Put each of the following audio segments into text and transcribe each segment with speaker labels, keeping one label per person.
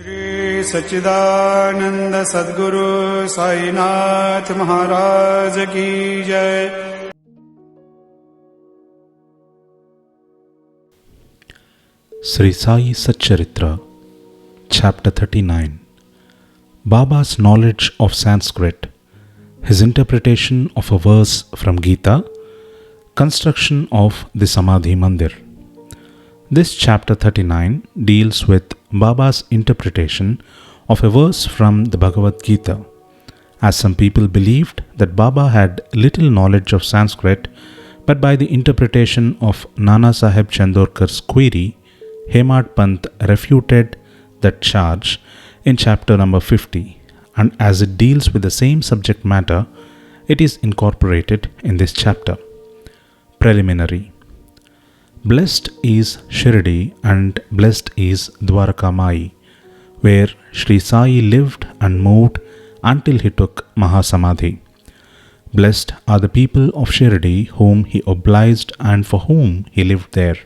Speaker 1: Shri Satchidananda Sadguru Sai Nath Maharaj Ki Jai.
Speaker 2: Sri Sai Satcharitra, Chapter 39. Baba's knowledge of Sanskrit, his interpretation of a verse from Gita, construction of the Samadhi Mandir. This chapter 39 deals with Baba's interpretation of a verse from the Bhagawad-Gita, as some people believed that Baba had little knowledge of Sanskrit, but by the interpretation of Nanasaheb Chandorkar's query, Hemadpant refuted that charge in chapter number 50, and as it deals with the same subject matter, it is incorporated in this chapter. Preliminary. Blessed is Shirdi and blessed is Dwarkamai, where Shri Sai lived and moved until he took Mahasamadhi. Blessed are the people of Shirdi whom he obliged and for whom he lived there.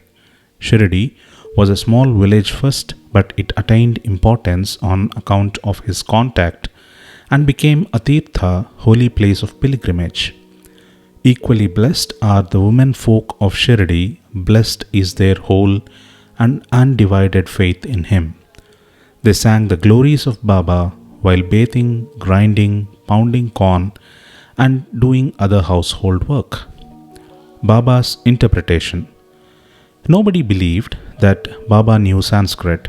Speaker 2: Shirdi was a small village first, but it attained importance on account of his contact and became a tirtha, holy place of pilgrimage. Equally blessed are the women folk of Shirdi, blessed is their whole and undivided faith in him. They sang the glories of Baba while bathing, grinding, pounding corn, and doing other household work. Baba's interpretation. Nobody believed that Baba knew Sanskrit.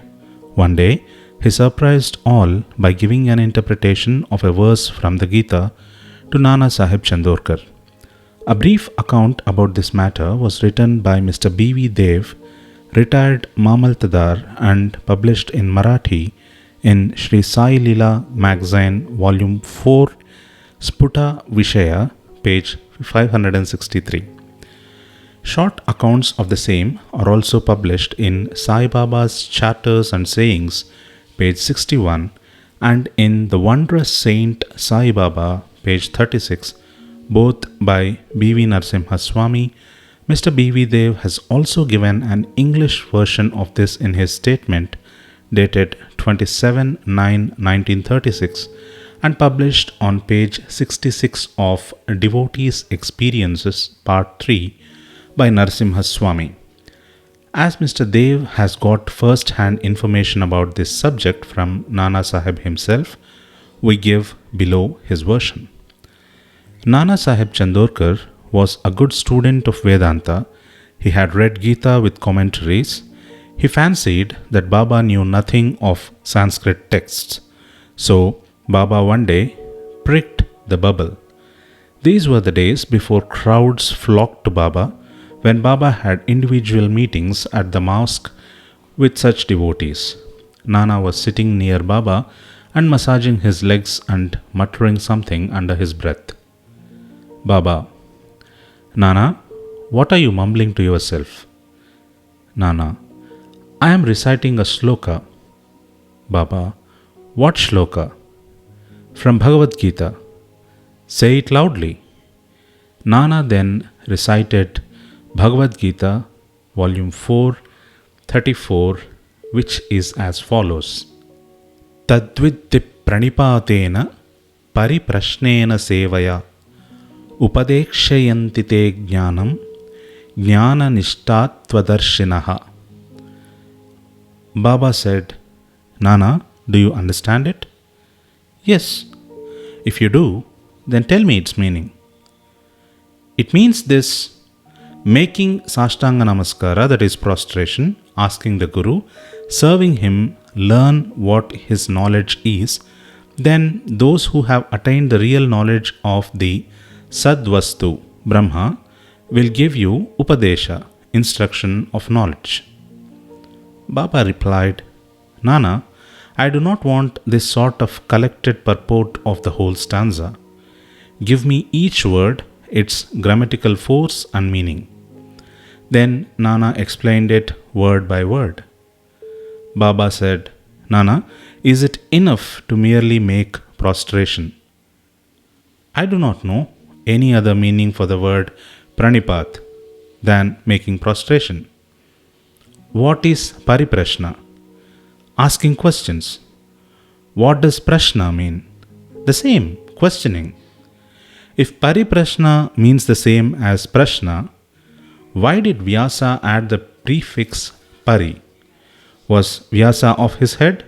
Speaker 2: One day, he surprised all by giving an interpretation of a verse from the Gita to Nanasaheb Chandorkar. A brief account about this matter was written by Mr. B.V. Dev, retired Mamaltadar, and published in Marathi in Shri Sai Lila magazine, volume 4, Sputa Vishaya, page 563. Short accounts of the same are also published in Sai Baba's Charters and Sayings, page 61, and in The Wondrous Saint Sai Baba, page 36, both by B.V. Narasimha Swami. Mr. B.V. Dev has also given an English version of this in his statement dated 27/9/1936 and published on page 66 of Devotees' Experiences, Part 3 by Narasimha Swami. As Mr. Dev has got first-hand information about this subject from Nanasaheb himself, we give below his version. Nanasaheb Chandorkar was a good student of Vedanta. He had read Gita with commentaries. He fancied that Baba knew nothing of Sanskrit texts. So, Baba one day pricked the bubble. These were the days before crowds flocked to Baba, when Baba had individual meetings at the mosque with such devotees. Nana was sitting near Baba and massaging his legs and muttering something under his breath. Baba: Nana, what are you mumbling to yourself? Nana: I am reciting a shloka. Baba: What shloka? From Bhagavad-Gita. Say it loudly. Nana then recited Bhagavad-Gita, volume 4, 34, which is as follows. Tadviddi pranipatena pariprashnena sevaya upadekshayanti te jnanam jnana nishtvadarshinaha. Baba said, Nana, do you understand it? Yes. If you do, then tell me its meaning. It means this: making Sashtanga Namaskara, that is prostration, asking the Guru, serving him, learn what his knowledge is, then those who have attained the real knowledge of the Sadvastu, Brahma, will give you Upadesha, instruction of knowledge. Baba replied, Nana, I do not want this sort of collected purport of the whole stanza. Give me each word, its grammatical force and meaning. Then Nana explained it word by word. Baba said, Nana, is it enough to merely make prostration? I do not know any other meaning for the word pranipat than making prostration. What is pariprashna? Asking questions. What does prashna mean? The same, questioning. If pariprashna means the same as prashna, why did Vyasa add the prefix pari? Was Vyasa off his head?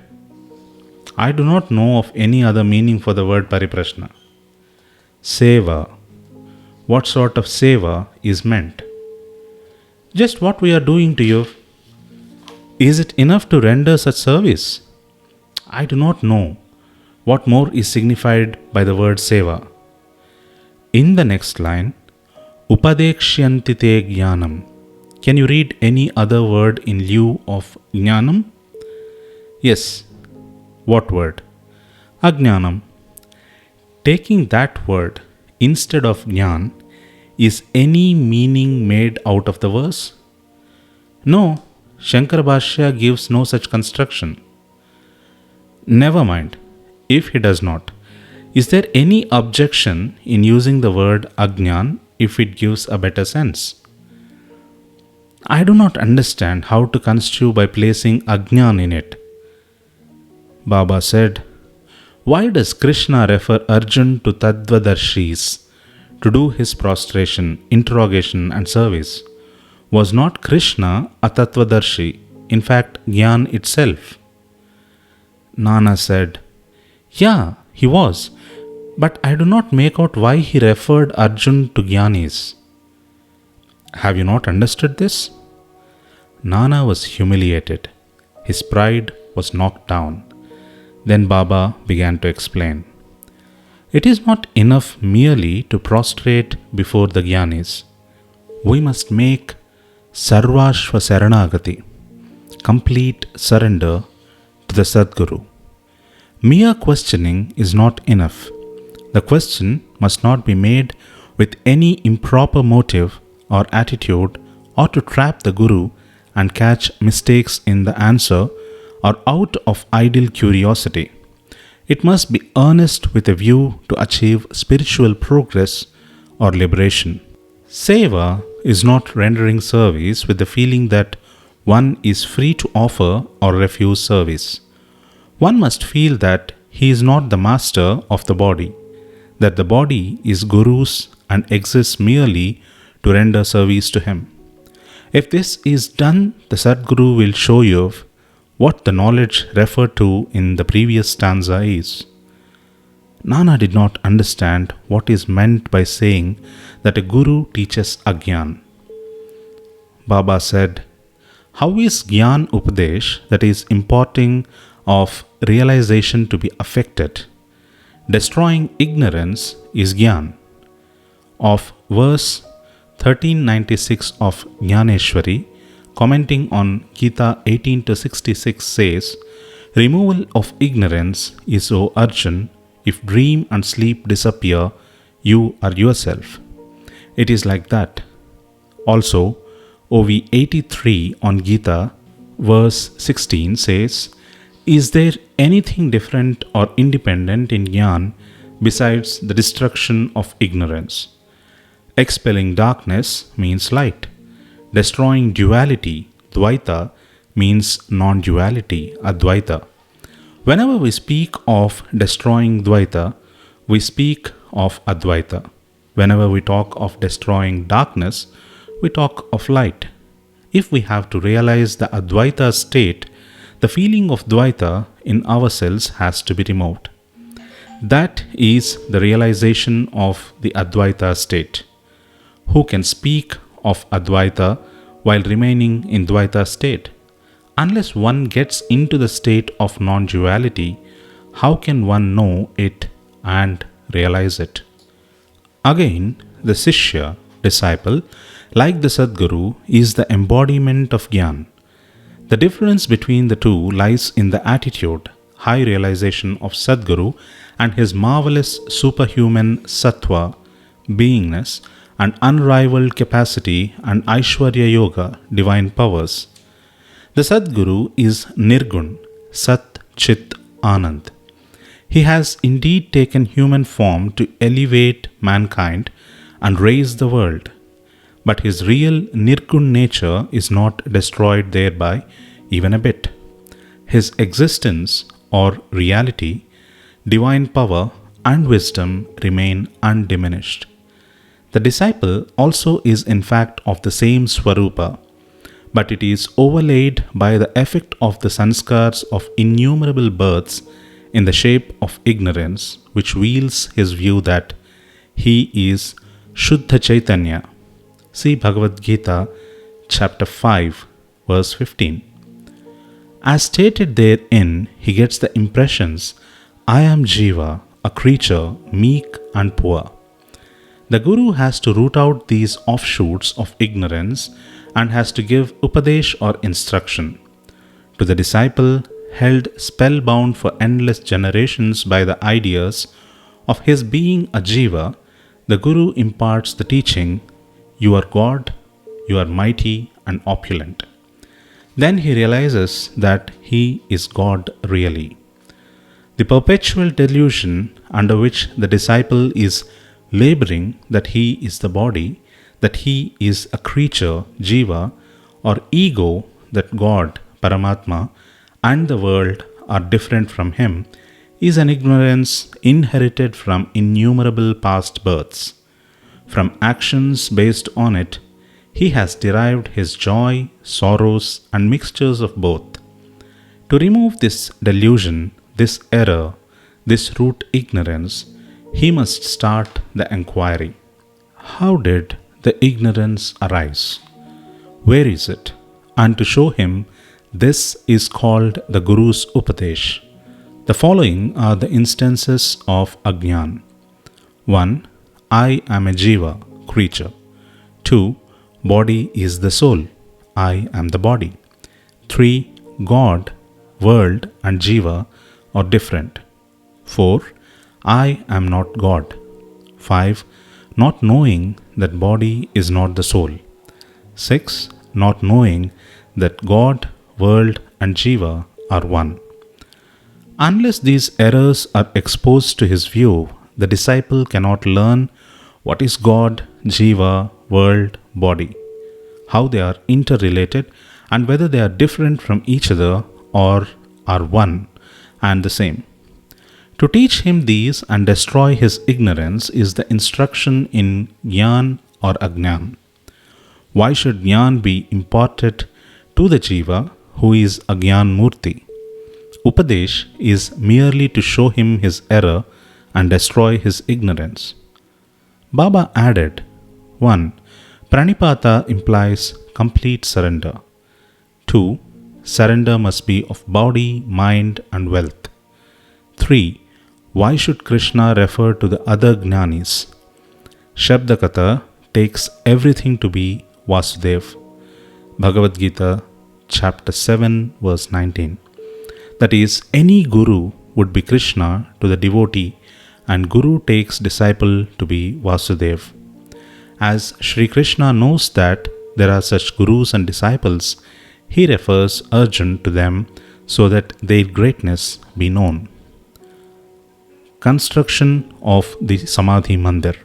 Speaker 2: I do not know of any other meaning for the word pariprashna. Seva. What sort of seva is meant? Just what we are doing to you. Is it enough to render such service? I do not know what more is signified by the word seva. In the next line, Upadekshyanti te jnanam. Can you read any other word in lieu of jnanam? Yes. What word? Ajnanam. Taking that word instead of jnan, is any meaning made out of the verse? No, Shankara Bhashya gives no such construction. Never mind, if he does not. Is there any objection in using the word ajnan if it gives a better sense? I do not understand how to construe by placing ajnan in it. Baba said, why does Krishna refer Arjun to Tadvadarshis to do his prostration, interrogation and service? Was not Krishna a Tattvadarshi, in fact Gyan itself? Nana said, yeah, he was, but I do not make out why he referred Arjun to Gyanis. Have you not understood this? Nana was humiliated. His pride was knocked down. Then Baba began to explain. It is not enough merely to prostrate before the Gyanis. We must make Sarvashva Saranagati, complete surrender to the Sadguru. Mere questioning is not enough. The question must not be made with any improper motive or attitude or to trap the Guru and catch mistakes in the answer or out of idle curiosity. It must be earnest with a view to achieve spiritual progress or liberation. Seva is not rendering service with the feeling that one is free to offer or refuse service. One must feel that he is not the master of the body, that the body is Guru's and exists merely to render service to him. If this is done, the Sadguru will show you what the knowledge referred to in the previous stanza is. Nana did not understand what is meant by saying that a Guru teaches Agyan. Baba said, how is Gyan Upadesh, that is imparting of realization to be affected? Destroying ignorance is Gyan. Of verse 1396 of Jnaneshwari, commenting on Gita 18-66 says, removal of ignorance is, O Arjun, if dream and sleep disappear, you are yourself. It is like that. Also, OV 83 on Gita, verse 16 says, is there anything different or independent in Jnana besides the destruction of ignorance? Expelling darkness means light. Destroying duality, Dvaita, means non-duality, Advaita. Whenever we speak of destroying Dvaita, we speak of Advaita. Whenever we talk of destroying darkness, we talk of light. If we have to realize the Advaita state, the feeling of Dvaita in ourselves has to be removed. That is the realization of the Advaita state. Who can speak of Advaita while remaining in Dvaita state? Unless one gets into the state of non-duality, how can one know it and realize it? Again, the Sishya, disciple, like the Sadguru, is the embodiment of Gyan. The difference between the two lies in the attitude, high realization of Sadguru and his marvelous superhuman sattva, beingness, and unrivaled capacity and Aishwarya Yoga, divine powers. The Sadguru is Nirgun, Sat Chit Anand. He has indeed taken human form to elevate mankind and raise the world. But his real Nirgun nature is not destroyed thereby even a bit. His existence or reality, divine power, and wisdom remain undiminished. The disciple also is in fact of the same Swarupa, but it is overlaid by the effect of the sanskars of innumerable births in the shape of ignorance, which wields his view that he is Shuddha Chaitanya. See Bhagawad-Gita, chapter 5, verse 15. As stated therein, he gets the impressions, I am Jiva, a creature, meek and poor. The Guru has to root out these offshoots of ignorance and has to give upadesh or instruction. To the disciple, held spellbound for endless generations by the ideas of his being a Jiva, the Guru imparts the teaching, you are God, you are mighty and opulent. Then he realizes that he is God really. The perpetual delusion under which the disciple is laboring, that he is the body, that he is a creature, Jiva, or ego, that God, Paramatma, and the world are different from him, is an ignorance inherited from innumerable past births. From actions based on it, he has derived his joy, sorrows, and mixtures of both. To remove this delusion, this error, this root ignorance, he must start the enquiry. How did the ignorance arise? Where is it? And to show him, this is called the Guru's Upadesh. The following are the instances of Ajnan. 1. I am a Jiva, creature. 2. Body is the soul. I am the body. 3. God, world and Jiva are different. 4. I am not God. 5. Not knowing that body is not the soul. 6. Not knowing that God, world and Jiva are one. Unless these errors are exposed to his view, the disciple cannot learn what is God, Jiva, world, body, how they are interrelated, and whether they are different from each other or are one and the same. To teach him these and destroy his ignorance is the instruction in Jnana or Ajnan. Why should Jnana be imparted to the Jiva who is Ajnan Murti? Upadesh is merely to show him his error and destroy his ignorance. Baba added, 1. Pranipata implies complete surrender. 2. Surrender must be of body, mind and wealth. 3. Why should Krishna refer to the other Jnanis? Shabdakata takes everything to be Vasudev. Bhagavad-Gita, chapter 7, verse 19. That is, any Guru would be Krishna to the devotee, and Guru takes disciple to be Vasudev. As Shri Krishna knows that there are such Gurus and disciples, he refers Arjun to them so that their greatness be known. Construction of the Samadhi Mandir.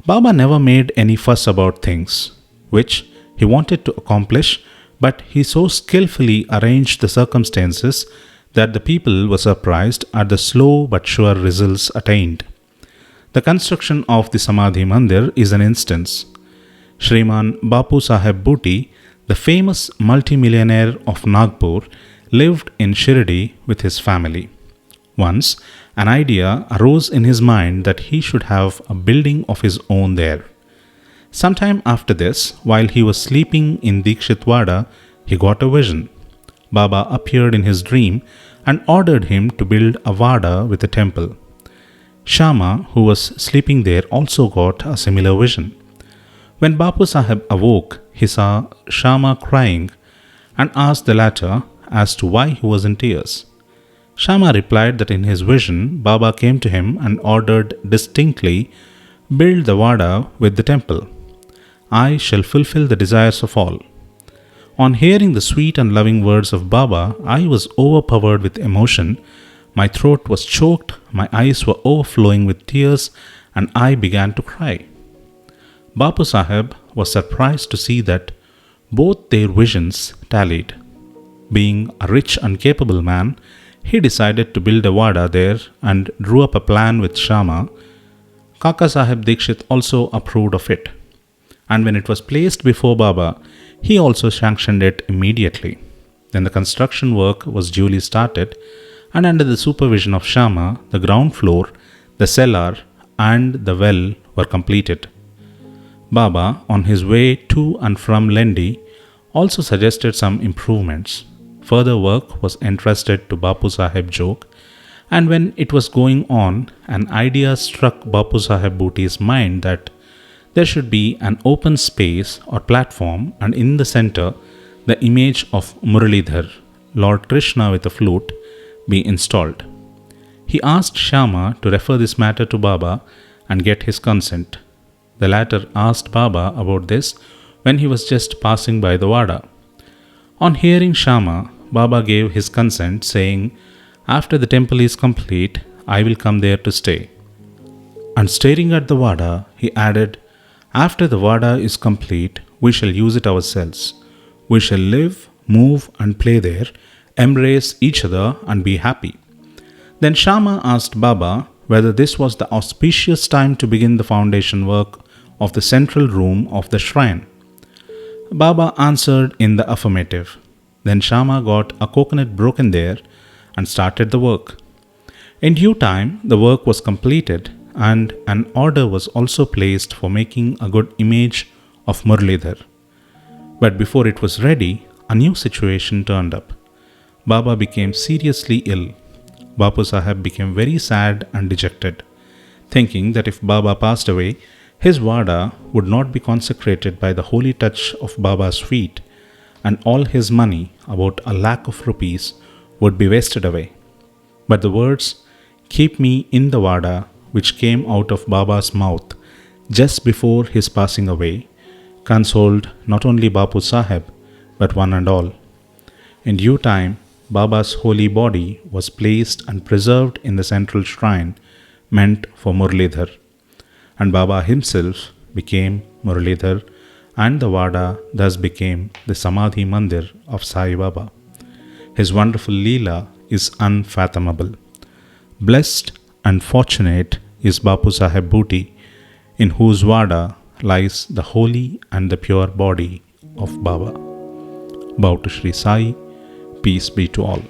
Speaker 2: Baba never made any fuss about things which he wanted to accomplish, but he so skillfully arranged the circumstances that the people were surprised at the slow but sure results attained. The construction of the Samadhi Mandir is an instance. Shriman Bapu Saheb Bhuti, the famous multimillionaire of Nagpur, lived in Shirdi with his family. Once, an idea arose in his mind that he should have a building of his own there. Sometime after this, while he was sleeping in Dikshitwada, he got a vision. Baba appeared in his dream and ordered him to build a vada with a temple. Shama, who was sleeping there, also got a similar vision. When Bapu Saheb awoke, he saw Shama crying and asked the latter as to why he was in tears. Shama replied that in his vision, Baba came to him and ordered distinctly, "Build the vada with the temple. I shall fulfill the desires of all." On hearing the sweet and loving words of Baba, I was overpowered with emotion. My throat was choked, my eyes were overflowing with tears, and I began to cry. Bapu Saheb was surprised to see that both their visions tallied. Being a rich and capable man, he decided to build a Wada there and drew up a plan with Shama. Kaka Sahib Dikshit also approved of it. And when it was placed before Baba, he also sanctioned it immediately. Then the construction work was duly started, and under the supervision of Shama, the ground floor, the cellar, and the well were completed. Baba, on his way to and from Lendi, also suggested some improvements. Further work was entrusted to Bapu Sahib Jog, and when it was going on, an idea struck Bapu Sahib Booty's mind that there should be an open space or platform, and in the center, the image of Muralidhar, Lord Krishna with a flute, be installed. He asked Shama to refer this matter to Baba and get his consent. The latter asked Baba about this when he was just passing by the Wada. On hearing Shama, Baba gave his consent, saying, "After the temple is complete, I will come there to stay." And staring at the Wada, he added, "After the Wada is complete, we shall use it ourselves. We shall live, move, and play there, embrace each other, and be happy." Then Shama asked Baba whether this was the auspicious time to begin the foundation work of the central room of the shrine. Baba answered in the affirmative. Then Shama got a coconut broken there and started the work. In due time, the work was completed, and an order was also placed for making a good image of Muralidhar. But before it was ready, a new situation turned up. Baba became seriously ill. Bapu Sahib became very sad and dejected, thinking that if Baba passed away, his Wada would not be consecrated by the holy touch of Baba's feet, and all his money, about 1,00,000 of rupees, would be wasted away. But the words, "Keep me in the Wada," which came out of Baba's mouth just before his passing away, consoled not only Bapu Sahib, but one and all. In due time, Baba's holy body was placed and preserved in the central shrine meant for Muralidhar, and Baba himself became Muralidhar, and the Wada thus became the Samadhi Mandir of Sai Baba. His wonderful Leela is unfathomable. Blessed and fortunate is Bapu Sahib Booty, in whose Wada lies the holy and the pure body of Baba. Bow to Shri Sai. Peace be to all.